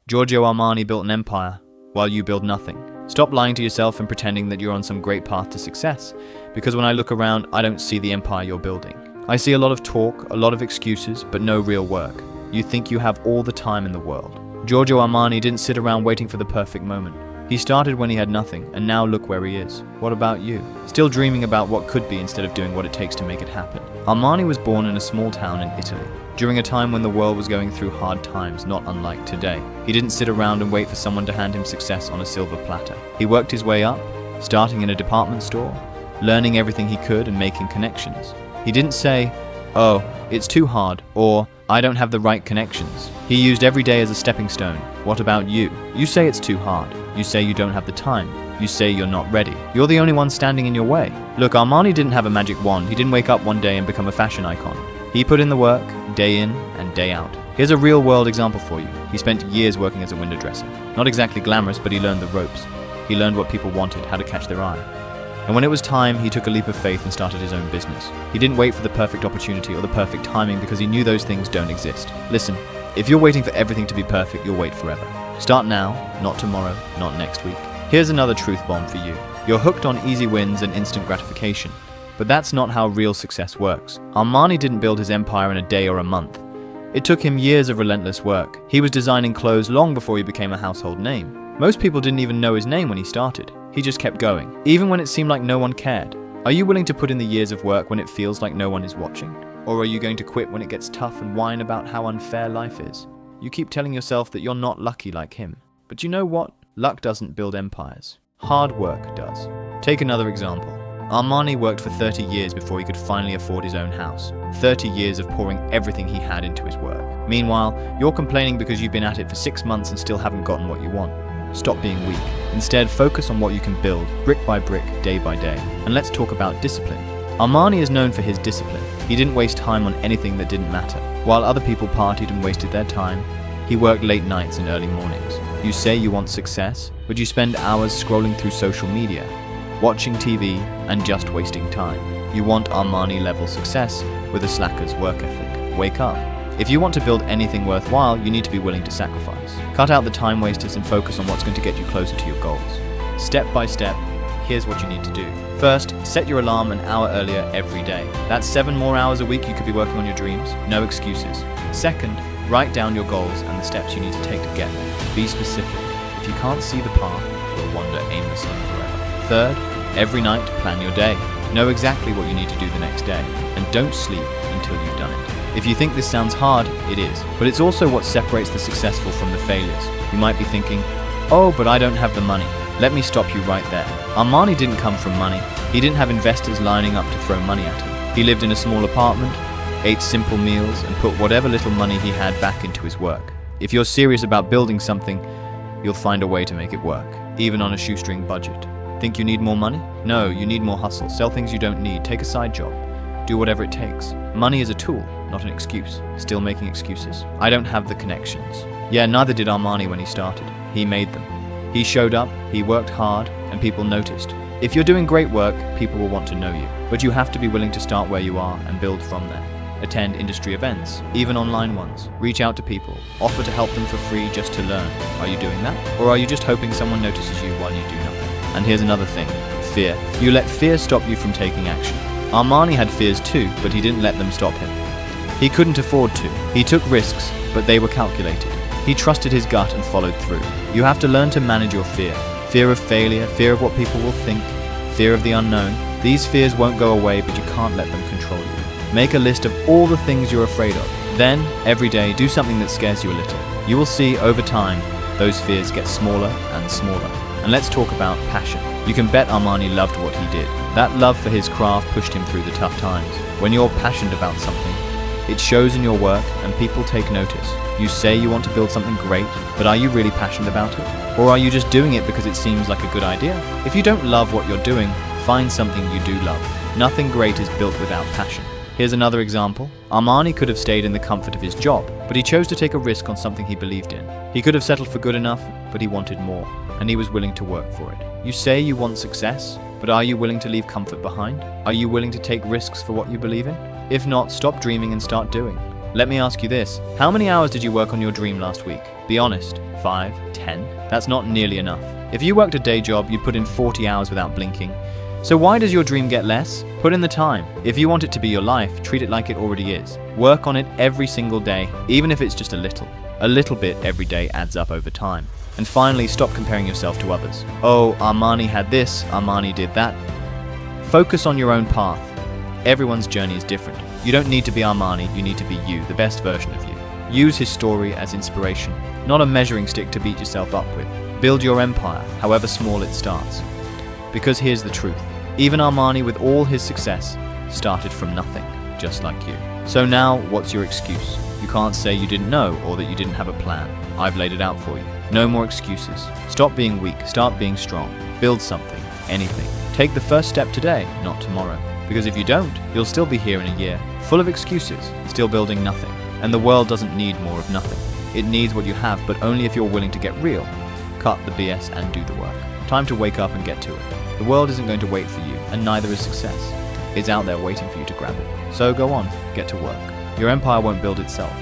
Giorgio Armani built an empire, while you build nothing. Stop lying to yourself and pretending that you're on some great path to success, because when I look around, I don't see the empire you're building. I see a lot of talk, a lot of excuses, but no real work. You think you have all the time in the world. Giorgio Armani didn't sit around waiting for the perfect moment. He started when he had nothing, and now look where he is. What about you? Still dreaming about what could be instead of doing what it takes to make it happen. Armani was born in a small town in Italy, during a time when the world was going through hard times, not unlike today. He didn't sit around and wait for someone to hand him success on a silver platter. He worked his way up, starting in a department store, learning everything he could and making connections. He didn't say, "Oh, it's too hard," or "I don't have the right connections." He used every day as a stepping stone. What about you? You say it's too hard. You say you don't have the time. You say you're not ready. You're the only one standing in your way. Look, Armani didn't have a magic wand. He didn't wake up one day and become a fashion icon. He put in the work, day in and day out. Here's a real-world example for you. He spent years working as a window dresser. Not exactly glamorous, but he learned the ropes. He learned what people wanted, how to catch their eye. And when it was time, he took a leap of faith and started his own business. He didn't wait for the perfect opportunity or the perfect timing because he knew those things don't exist. Listen, if you're waiting for everything to be perfect, you'll wait forever. Start now, not tomorrow, not next week. Here's another truth bomb for you. You're hooked on easy wins and instant gratification. But that's not how real success works. Armani didn't build his empire in a day or a month. It took him years of relentless work. He was designing clothes long before he became a household name. Most people didn't even know his name when he started. He just kept going, even when it seemed like no one cared. Are you willing to put in the years of work when it feels like no one is watching? Or are you going to quit when it gets tough and whine about how unfair life is? You keep telling yourself that you're not lucky like him. But you know what? Luck doesn't build empires. Hard work does. Take another example. Armani worked for 30 years before he could finally afford his own house. 30 years of pouring everything he had into his work. Meanwhile, you're complaining because you've been at it for 6 months and still haven't gotten what you want. Stop being weak. Instead, focus on what you can build, brick by brick, day by day. And let's talk about discipline. Armani is known for his discipline. He didn't waste time on anything that didn't matter. While other people partied and wasted their time, he worked late nights and early mornings. You say you want success, but you spend hours scrolling through social media, watching TV, and just wasting time. You want Armani-level success with a slacker's work ethic. Wake up. If you want to build anything worthwhile, you need to be willing to sacrifice. Cut out the time wasters and focus on what's going to get you closer to your goals. Step by step, here's what you need to do. First, set your alarm an hour earlier every day. That's 7 more hours a week you could be working on your dreams. No excuses. Second, write down your goals and the steps you need to take to get there. Be specific. If you can't see the path, you'll wander aimlessly forever. Third, every night plan your day. Know exactly what you need to do the next day, and don't sleep until you've done it. If you think this sounds hard, it is. But it's also what separates the successful from the failures. You might be thinking, "Oh, but I don't have the money." Let me stop you right there. Armani didn't come from money. He didn't have investors lining up to throw money at him. He lived in a small apartment, ate simple meals, and put whatever little money he had back into his work. If you're serious about building something, you'll find a way to make it work, even on a shoestring budget. Think you need more money? No, you need more hustle. Sell things you don't need. Take a side job. Do whatever it takes. Money is a tool, not an excuse. Still making excuses? I don't have the connections. Yeah, neither did Armani when he started. He made them. He showed up, he worked hard, and people noticed. If you're doing great work, people will want to know you. But you have to be willing to start where you are and build from there. Attend industry events, even online ones. Reach out to people. Offer to help them for free just to learn. Are you doing that? Or are you just hoping someone notices you while you do nothing? And here's another thing. Fear. You let fear stop you from taking action. Armani had fears too, but he didn't let them stop him. He couldn't afford to. He took risks, but they were calculated. He trusted his gut and followed through. You have to learn to manage your fear. Fear of failure, fear of what people will think, fear of the unknown. These fears won't go away, but you can't let them control you. Make a list of all the things you're afraid of. Then, every day, do something that scares you a little. You will see, over time, those fears get smaller and smaller. And let's talk about passion. You can bet Armani loved what he did. That love for his craft pushed him through the tough times. When you're passionate about something, it shows in your work and people take notice. You say you want to build something great, but are you really passionate about it? Or are you just doing it because it seems like a good idea? If you don't love what you're doing, find something you do love. Nothing great is built without passion. Here's another example. Armani could have stayed in the comfort of his job, but he chose to take a risk on something he believed in. He could have settled for good enough, but he wanted more, and he was willing to work for it. You say you want success, but are you willing to leave comfort behind? Are you willing to take risks for what you believe in? If not, stop dreaming and start doing. Let me ask you this. How many hours did you work on your dream last week? Be honest. 5? 10? That's not nearly enough. If you worked a day job, you'd put in 40 hours without blinking. So why does your dream get less? Put in the time. If you want it to be your life, treat it like it already is. Work on it every single day, even if it's just a little. A little bit every day adds up over time. And finally, stop comparing yourself to others. Oh, Armani had this, Armani did that. Focus on your own path. Everyone's journey is different. You don't need to be Armani, you need to be you, the best version of you. Use his story as inspiration, not a measuring stick to beat yourself up with. Build your empire, however small it starts. Because here's the truth. Even Armani, with all his success, started from nothing, just like you. So now, what's your excuse? You can't say you didn't know or that you didn't have a plan. I've laid it out for you. No more excuses. Stop being weak, start being strong. Build something, anything. Take the first step today, not tomorrow. Because if you don't, you'll still be here in a year, full of excuses, still building nothing. And the world doesn't need more of nothing. It needs what you have, but only if you're willing to get real. Cut the BS and do the work. Time to wake up and get to it. The world isn't going to wait for you, and neither is success. It's out there waiting for you to grab it. So go on, get to work. Your empire won't build itself.